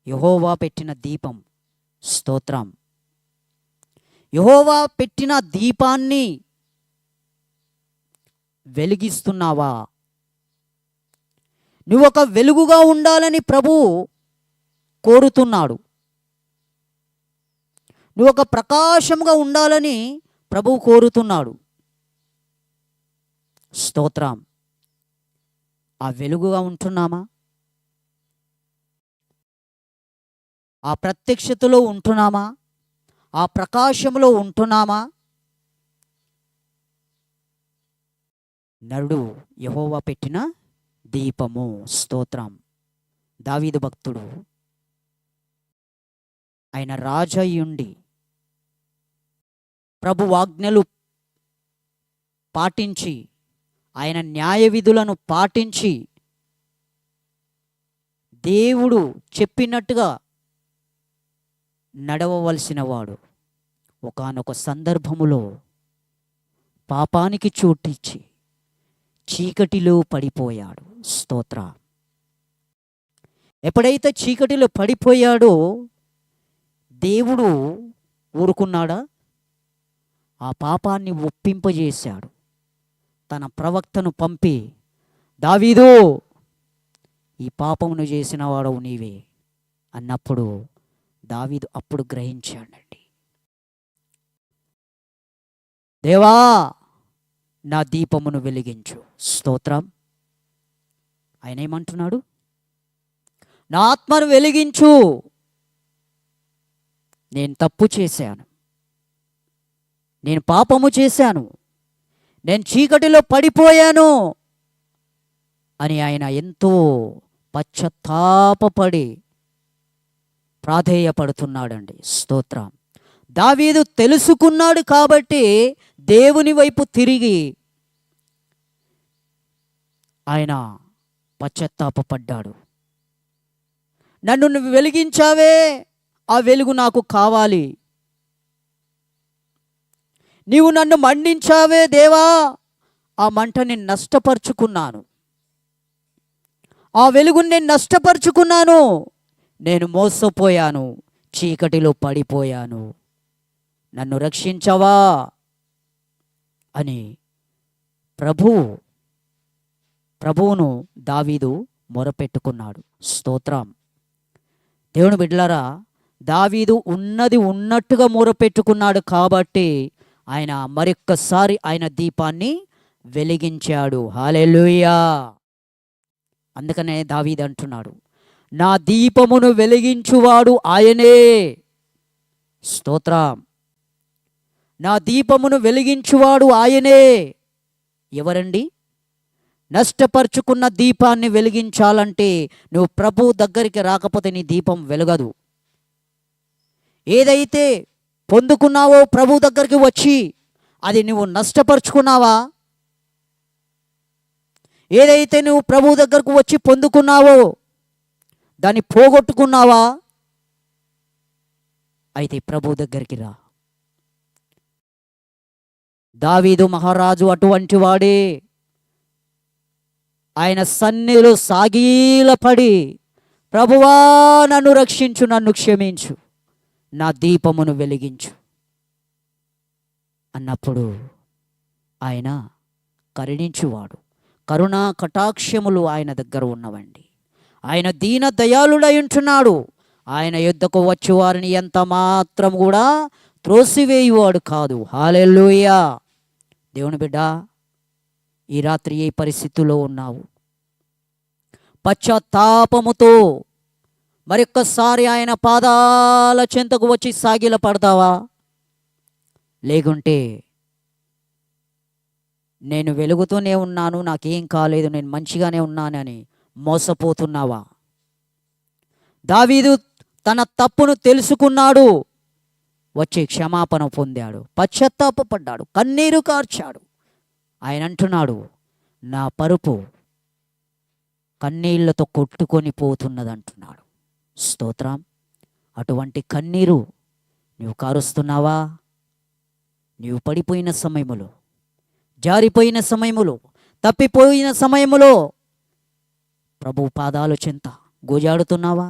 యెహోవా పెట్టిన దీపం. స్తోత్రం. యెహోవా పెట్టిన దీపాన్ని వెలిగిస్తున్నావా? నువ్వు ఒక వెలుగుగా ఉండాలని ప్రభువు కోరుతున్నాడు. నువ్వు ఒక ప్రకాశంగా ఉండాలని ప్రభువు కోరుతున్నాడు. స్తోత్రం. ఆ వెలుగుగా ఉంటున్నామా? ఆ ప్రత్యక్షతలో ఉంటున్నామా? ఆ ప్రకాశంలో ఉంటున్నామా? నరుడు యెహోవా పెట్టిన దీపము. స్తోత్రం. దావీదు భక్తుడు ఆయన రాజయ్యుండి ప్రభు ఆజ్ఞలు పాటించి, ఆయన న్యాయ విధులను పాటించి, దేవుడు చెప్పినట్టుగా నడవవలసిన వాడు ఒకానొక సందర్భములో పాపానికి చోటిచ్చి చీకటిలో పడిపోయాడు. స్తోత్ర. ఎప్పుడైతే చీకటిలో పడిపోయాడో దేవుడు ఊరుకున్నాడా? ఆ పాపాన్ని ఒప్పింపజేశాడు. తన ప్రవక్తను పంపి, దావీదు, ఈ పాపమును చేసిన వాడవు నీవే అన్నప్పుడు దావీదు అప్పుడు గ్రహించాడండి, దేవా నా దీపమును వెలిగించు. స్తోత్రం. ఆయన ఏమంటున్నాడు? నా ఆత్మను వెలిగించు. నేను తప్పు చేశాను, నేను పాపము చేశాను, నేను చీకటిలో పడిపోయాను అని ఆయన ఎంతో పశ్చాత్తాపపడి ప్రాధేయపడుతున్నాడండి. స్తోత్రం. దావీదు తెలుసుకున్నాడు కాబట్టి దేవుని వైపు తిరిగి ఆయన పశ్చాత్తాపపడ్డాడు. నన్ను నువ్వు వెలిగించావే, ఆ వెలుగు నాకు కావాలి. నీవు నన్ను మండించావే దేవా, ఆ మంటని నష్టపరుచుకున్నాను, ఆ వెలుగుని నేను నష్టపరుచుకున్నాను, నేను మోసపోయాను, చీకటిలో పడిపోయాను, నన్ను రక్షించవా అని ప్రభువును దావీదు మొరపెట్టుకున్నాడు. స్తోత్రం. దేవుని బిడ్డలారా, దావీదు ఉన్నది ఉన్నట్టుగా మొరపెట్టుకున్నాడు కాబట్టి ఆయన మరొక్కసారి ఆయన దీపాన్ని వెలిగించాడు. హల్లెలూయా. అందుకనే దావీదు అంటున్నాడు, నా దీపమును వెలిగించువాడు ఆయనే. స్తోత్రం. నా దీపమును వెలిగించువాడు ఆయనే. ఎవరండి? నష్టపరుచుకున్న దీపాన్ని వెలిగించాలంటే నువ్వు ప్రభు దగ్గరికి రాకపోతే నీ దీపం వెలగదు. ఏదైతే పొందుకున్నావో ప్రభు దగ్గరికి వచ్చి అది నువ్వు నష్టపరుచుకున్నావా? ఏదైతే నువ్వు ప్రభు దగ్గరకు వచ్చి పొందుకున్నావో దాన్ని పోగొట్టుకున్నావా? అయితే ప్రభు దగ్గరికి రా. దావీదు మహారాజు అటువంటి వాడే. ఆయన సన్నిధిలో సాగిలపడి, ప్రభువా నన్ను రక్షించు, నన్ను క్షమించు, నా దీపమును వెలిగించు అన్నప్పుడు ఆయన కరుణించువాడు. కరుణా కటాక్షములు ఆయన దగ్గర ఉన్నవండి. ఆయన దీన దయాళుడై ఉంటున్నాడు. ఆయన యుద్ధకు వచ్చి వారిని ఎంత మాత్రం కూడా త్రోసివేయువాడు కాదు. హల్లెలూయా. దేవుని బిడ్డ, ఈ రాత్రి ఏ పరిస్థితిలో ఉన్నావు? పశ్చాత్తాపముతో మరొక్కసారి ఆయన పాదాల చెంతకు వచ్చి సాగిల పడతావా? లేకుంటే నేను వెలుగుతూనే ఉన్నాను, నాకేం కాలేదు, నేను మంచిగానే ఉన్నానని మోసపోతున్నావా? దావీదు తన తప్పును తెలుసుకున్నాడు, వచ్చి క్షమాపణ పొందాడు, పశ్చాత్తాపపడ్డాడు, కన్నీరు కార్చాడు. ఆయన అంటున్నాడు, నా పరుపు కన్నీళ్లతో కొట్టుకొని పోతున్నదంటున్నాడు. స్తోత్రం. అటువంటి కన్నీరు నీవు కారుస్తున్నావా? నీవు పడిపోయిన సమయములో, జారిపోయిన సమయములో, తప్పిపోయిన సమయములో ప్రభు పాదాలు చెంత గోజాడుతున్నావా?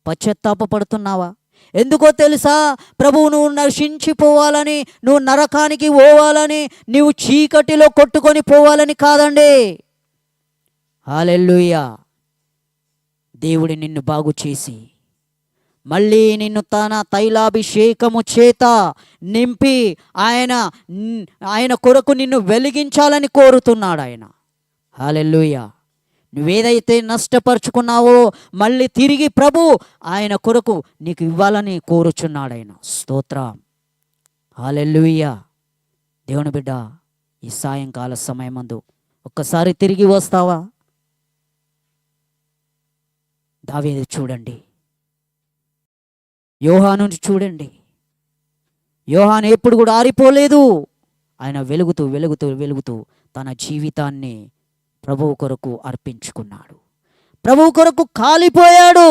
పశ్చాత్తాపడుతున్నావా? ఎందుకో తెలుసా? ప్రభువు నువ్వు నశించిపోవాలని, నువ్వు నరకానికి పోవాలని, నీవు చీకటిలో కొట్టుకొని పోవాలని కాదండి. హల్లెలూయా. దేవుడు నిన్ను బాగు చేసి మళ్ళీ నిన్ను తన తైలాభిషేకము చేత నింపి ఆయన కొరకు నిన్ను వెలిగించాలని కోరుతున్నాడు ఆయన. హల్లెలూయా. నువ్వేదైతే నష్టపరుచుకున్నావో మళ్ళీ తిరిగి ప్రభు ఆయన కొరకు నీకు ఇవ్వాలని కోరుచున్నాడు ఆయన. స్తోత్రం. హల్లెలూయా. దేవుని బిడ్డ, ఈ సాయంకాల సమయమందు ఒక్కసారి తిరిగి వస్తావా? దావీదు చూడండి, యోహాను చూడండి. యోహాను ఎప్పుడు కూడా ఆరిపోలేదు. ఆయన వెలుగుతూ వెలుగుతూ వెలుగుతూ తన జీవితాన్ని ప్రభువు కొరకు అర్పించుకున్నాడు. ప్రభువు కొరకు కాలిపోయాడు,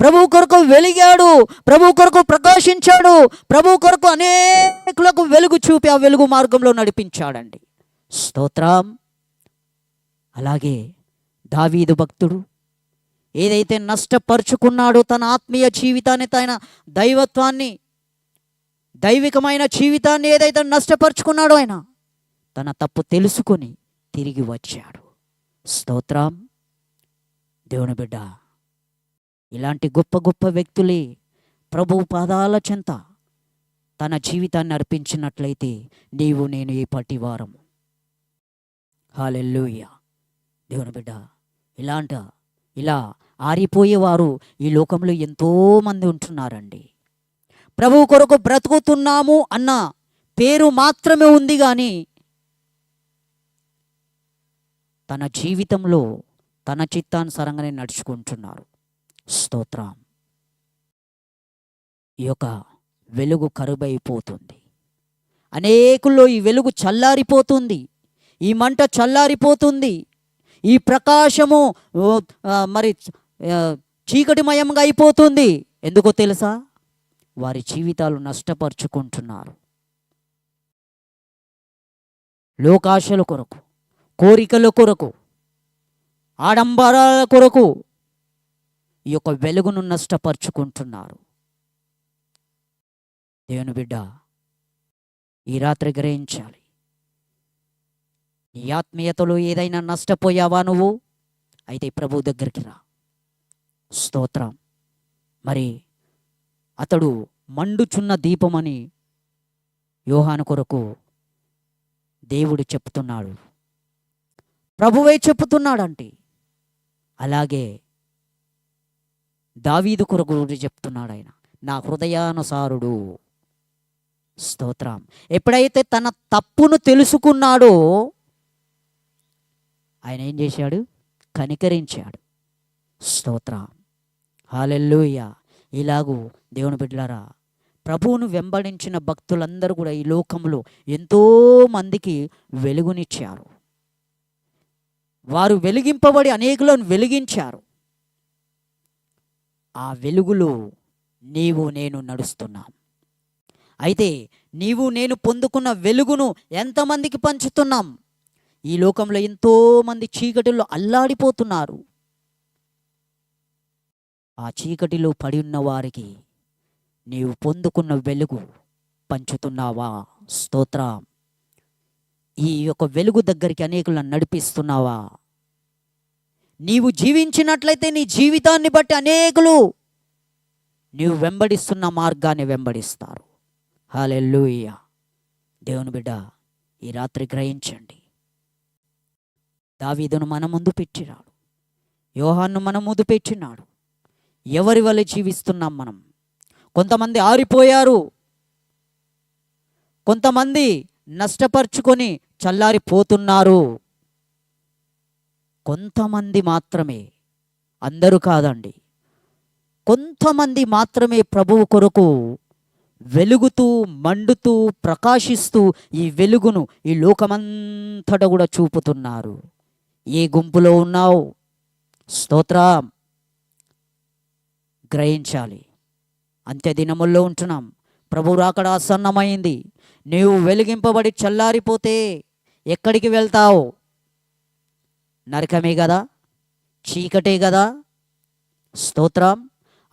ప్రభువు కొరకు వెలిగాడు, ప్రభువు కొరకు ప్రకాశించాడు, ప్రభువు కొరకు అనేకులకు వెలుగు చూపి ఆ వెలుగు మార్గంలో నడిపించాడండి. స్తోత్రం. అలాగే దావీదు భక్తుడు ఏదైతే నష్టపరుచుకున్నాడో తన ఆత్మీయ జీవితాన్ని, తన దైవత్వాన్ని, దైవికమైన జీవితాన్ని ఏదైతే నష్టపరుచుకున్నాడో ఆయన తన తప్పు తెలుసుకొని తిరిగి వచ్చాడు. స్తోత్రం. దేవుని బిడ్డ, ఇలాంటి గొప్ప గొప్ప వ్యక్తులే ప్రభు పాదాల చెంత తన జీవితాన్ని అర్పించినట్లయితే నీవు నేను ఈ పటివారము. హల్లెలూయా. దేవుని బిడ్డ, ఇలా ఆరిపోయేవారు ఈ లోకంలో ఎంతోమంది ఉంటున్నారండి. ప్రభు కొరకు బ్రతుకుతున్నాము అన్న పేరు మాత్రమే ఉంది, కానీ తన జీవితంలో తన చిత్తానుసారంగానే నడుచుకుంటున్నారు. స్తోత్రం. ఈ యొక్క వెలుగు కరువైపోతుంది. అనేకుల్లో ఈ వెలుగు చల్లారిపోతుంది, ఈ మంట చల్లారిపోతుంది, ఈ ప్రకాశము మరి చీకటిమయంగా అయిపోతుంది. ఎందుకో తెలుసా? వారి జీవితాలు నష్టపరుచుకుంటున్నారు. లోకాశల కొరకు, కోరికల కొరకు, ఆడంబరాల కొరకు ఈ యొక్క వెలుగును నష్టపరుచుకుంటున్నారు. దేవుని బిడ్డ, ఈ రాత్రి గ్రహించాలి. ఈ ఆత్మీయతలో ఏదైనా నష్టపోయావా నువ్వు? అయితే ప్రభు దగ్గరికి రా. స్తోత్రం. మరి అతడు మండుచున్న దీపమని యోహాను కొరకు దేవుడు చెప్తున్నాడు, ప్రభువే చెప్తున్నాడంటే. అలాగే దావీదు కొరకు చెప్తున్నాడు ఆయన, నా హృదయానుసారుడు. స్తోత్రం. ఎప్పుడైతే తన తప్పును తెలుసుకున్నాడో ఆయన ఏం చేశాడు? కనికరించాడు. స్తోత్రం. హల్లెలూయా. ఇలాగూ దేవుని బిడ్డలారా, ప్రభువును వెంబడించిన భక్తులందరూ కూడా ఈ లోకంలో ఎంతో మందికి వెలుగునిచ్చారు. వారు వెలిగింపబడి అనేకులను వెలిగించారు. ఆ వెలుగులో నీవు నేను నడుస్తున్నాం. అయితే నీవు నేను పొందుకున్న వెలుగును ఎంతమందికి పంచుతున్నాం? ఈ లోకంలో ఎంతోమంది చీకటిలో అల్లాడిపోతున్నారు. ఆ చీకటిలో పడి ఉన్న వారికి నీవు పొందుకున్న వెలుగు పంచుతున్నావా? స్తోత్రం. ఈ యొక్క వెలుగు దగ్గరికి అనేకులను నడిపిస్తున్నావా? నీవు జీవించినట్లయితే నీ జీవితాన్ని బట్టి అనేకులు నీవు వెంబడిస్తున్న మార్గాన్ని వెంబడిస్తారు. హల్లెలూయా. దేవుని బిడ్డ, ఈ రాత్రి గ్రహించండి. దావీదును మన ముందు పెట్టినాడు, యోహాను మన ముందు పెట్టినాడు. ఎవరి వల్ల జీవిస్తున్నాం మనం? కొంతమంది ఆరిపోయారు, కొంతమంది నష్టపరుచుకొని చల్లారిపోతున్నారు. కొంతమంది మాత్రమే, అందరూ కాదండి, కొంతమంది మాత్రమే ప్రభువు కొరకు వెలుగుతూ మండుతూ ప్రకాశిస్తూ ఈ వెలుగును ఈ లోకమంతటా కూడా చూపుతున్నారు. ఏ గుంపులో ఉన్నావు? స్తోత్రం. గ్రహించాలి. అంత్య దినముల్లో ఉంటున్నాం. ప్రభు రాకడ ఆసన్నమైంది. నీవు వెలిగింపబడి చల్లారిపోతే ఎక్కడికి వెళ్తావు? నరకమే కదా, చీకటే కదా. స్తోత్రం.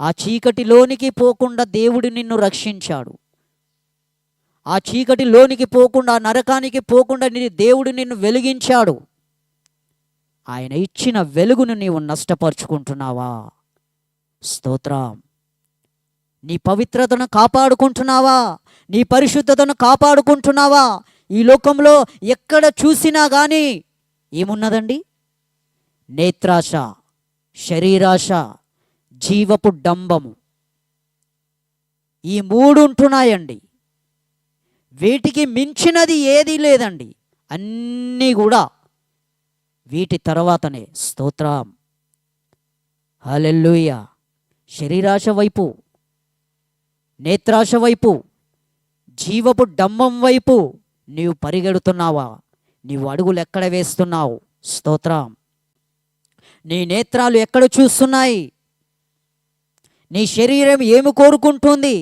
ఆ చీకటిలోనికి పోకుండా దేవుడు నిన్ను రక్షించాడు. ఆ చీకటిలోనికి పోకుండా, నరకానికి పోకుండా దేవుడు నిన్ను వెలిగించాడు. ఆయన ఇచ్చిన వెలుగును నీవు నష్టపరుచుకుంటున్నావా? స్తోత్రం. నీ పవిత్రతను కాపాడుకుంటున్నావా? నీ పరిశుద్ధతను కాపాడుకుంటున్నావా? ఈ లోకంలో ఎక్కడ చూసినా కానీ ఏమున్నదండి? నేత్రాశ, శరీరాశ, జీవపు డంబము, ఈ మూడు ఉంటున్నాయండి. వీటికి మించినది ఏదీ లేదండి. అన్నీ కూడా వీటి తర్వాతనే. స్తోత్రం. హల్లెలూయా. శరీరాశ వైపు, నేత్రాశ వైపు, జీవపు డంబం వైపు నీవు పరిగెడుతున్నావా? నీవు అడుగులు ఎక్కడ వేస్తున్నావు? స్తోత్రం. నీ నేత్రాలు ఎక్కడ చూస్తున్నాయి? నీ శరీరం ఏమి కోరుకుంటుంది?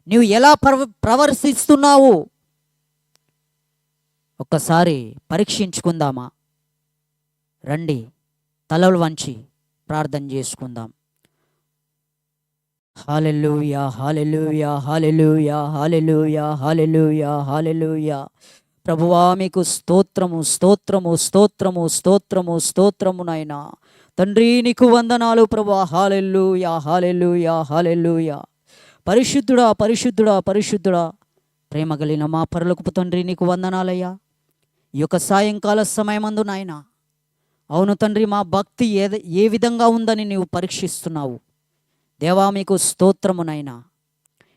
నీవు ఎలా ప్రవర్తిస్తున్నావు? ఒక్కసారి పరీక్షించుకుందామా? రండి, తలలు వంచి ప్రార్థన చేసుకుందాం. హల్లెలూయా, హల్లెలూయా, హల్లెలూయా, హల్లెలూయా, హల్లెలూయా, హల్లెలూయా. ప్రభువా మీకు స్తోత్రము, స్తోత్రము, స్తోత్రము, స్తోత్రము, స్తోత్రము నాయనా. తండ్రి నీకు వందనాలు ప్రభువా. హల్లెలూయా, హల్లెలూయా, హల్లెలూయా. పరిశుద్ధుడా, పరిశుద్ధుడా, పరిశుద్ధుడా, ప్రేమ కలిగిన మా పరలోకపు తండ్రి నీకు వందనాలయ్యా. ఈ యొక్క సాయంకాల సమయమందు నాయనా, అవును తండ్రి, మా భక్తి ఏ విధంగా ఉందని నీవు పరీక్షిస్తున్నావు. దేవా మీకు స్తోత్రమునైనా.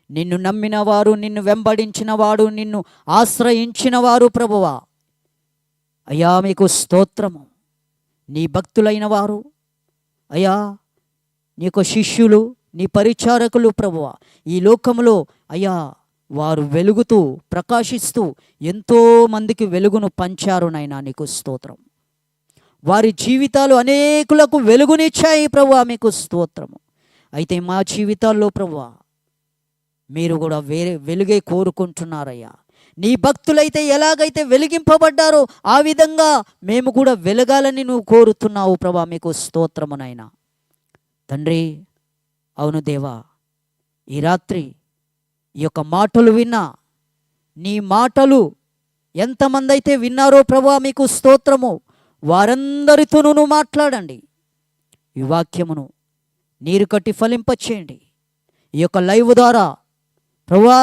నిన్ను నమ్మిన వారు, నిన్ను వెంబడించిన వాడు, నిన్ను ఆశ్రయించిన వారు ప్రభువా అయ్యా మీకు స్తోత్రము. నీ భక్తులైన వారు అయ్యా, నీకు శిష్యులు, నీ పరిచారకులు ప్రభువా ఈ లోకములో అయ్యా వారు వెలుగుతూ ప్రకాశిస్తూ ఎంతోమందికి వెలుగును పంచారు నైనా. నీకు స్తోత్రం. వారి జీవితాలు అనేకులకు వెలుగునిచ్చాయి ప్రభువా మీకు స్తోత్రము. అయితే మా జీవితాల్లో ప్రభువా మీరు కూడా వేరే వెలుగే కోరుకుంటున్నారయ్యా. నీ భక్తులైతే ఎలాగైతే వెలిగింపబడ్డారో ఆ విధంగా మేము కూడా వెలగాలని నువ్వు కోరుతున్నావు ప్రభువా మీకు స్తోత్రమునైనా. తండ్రి అవును దేవా, ఈ రాత్రి ఈ యొక్క మాటలు విన్నా, నీ మాటలు ఎంతమంది అయితే విన్నారో ప్రభువా మీకు స్తోత్రము, వారందరితోనూ నువ్వు మాట్లాడండి. ఈ వాక్యమును నీరు కట్టి ఫలింపచేయండి. ఈ యొక్క లైవ్ ద్వారా ప్రభువా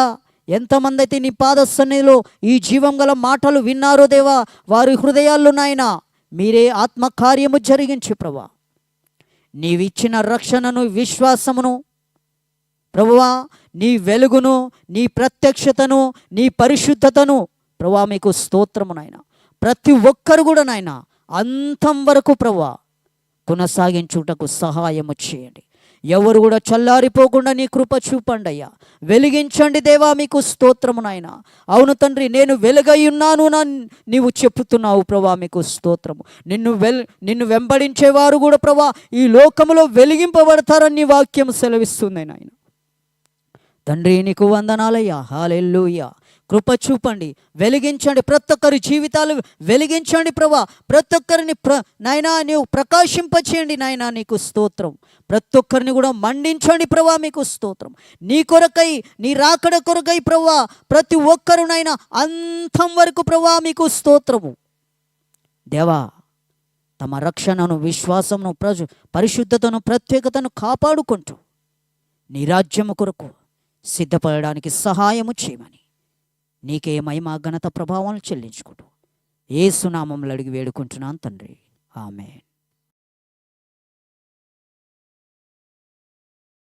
ఎంతమంది అయితే నీ పాద సన్నిధిలో ఈ జీవం గల మాటలు విన్నారో దేవా, వారి హృదయాల్లో నాయనా మీరే ఆత్మకార్యము జరిగించి ప్రభువా నీవిచ్చిన రక్షణను, విశ్వాసమును ప్రభువా, నీ వెలుగును, నీ ప్రత్యక్షతను, నీ పరిశుద్ధతను ప్రభువా మీకు స్తోత్రము నాయనా. ప్రతి ఒక్కరు కూడా నాయనా అంతం వరకు ప్రభువా కొనసాగించుటకు సహాయము చేయండి. ఎవరు కూడా చల్లారిపోకుండా నీ కృప చూపండి అయ్యా. వెలిగించండి దేవా మీకు స్తోత్రము నాయనా. అవును తండ్రి, నేను వెలుగై ఉన్నాను నీవు చెప్పుతున్నావు ప్రభా మీకు స్తోత్రము. నిన్ను వెంబడించేవారు కూడా ప్రభా ఈ లోకములో వెలిగింపబడతారని నీ వాక్యం సెలవిస్తుంది నాయన. తండ్రి నీకు వందనాలయ్యా. హల్లెలూయా. కృప చూపండి, వెలిగించండి, ప్రతి ఒక్కరి జీవితాలు వెలిగించండి ప్రభా. ప్రతి ఒక్కరిని నాయనా నీవు ప్రకాశింపచేయండి నాయనా నీకు స్తోత్రం. ప్రతి ఒక్కరిని కూడా మండించండి ప్రభా మీకు స్తోత్రం. నీ కొరకై, నీ రాకడ కొరకై ప్రభా ప్రతి ఒక్కరునైనా అంతం వరకు ప్రభా మీకు స్తోత్రము. దేవా తమ రక్షణను, విశ్వాసమును, పరిశుద్ధతను, ప్రత్యేకతను కాపాడుకుంటూ నీ రాజ్యము కొరకు సిద్ధపడడానికి సహాయము చేయమని నీకే మహిమ, ఘనత, ప్రభావాలను చెల్లించుకుంటూ యేసు నామములో అడిగి వేడుకుంటున్నాను తండ్రి. ఆమేన్.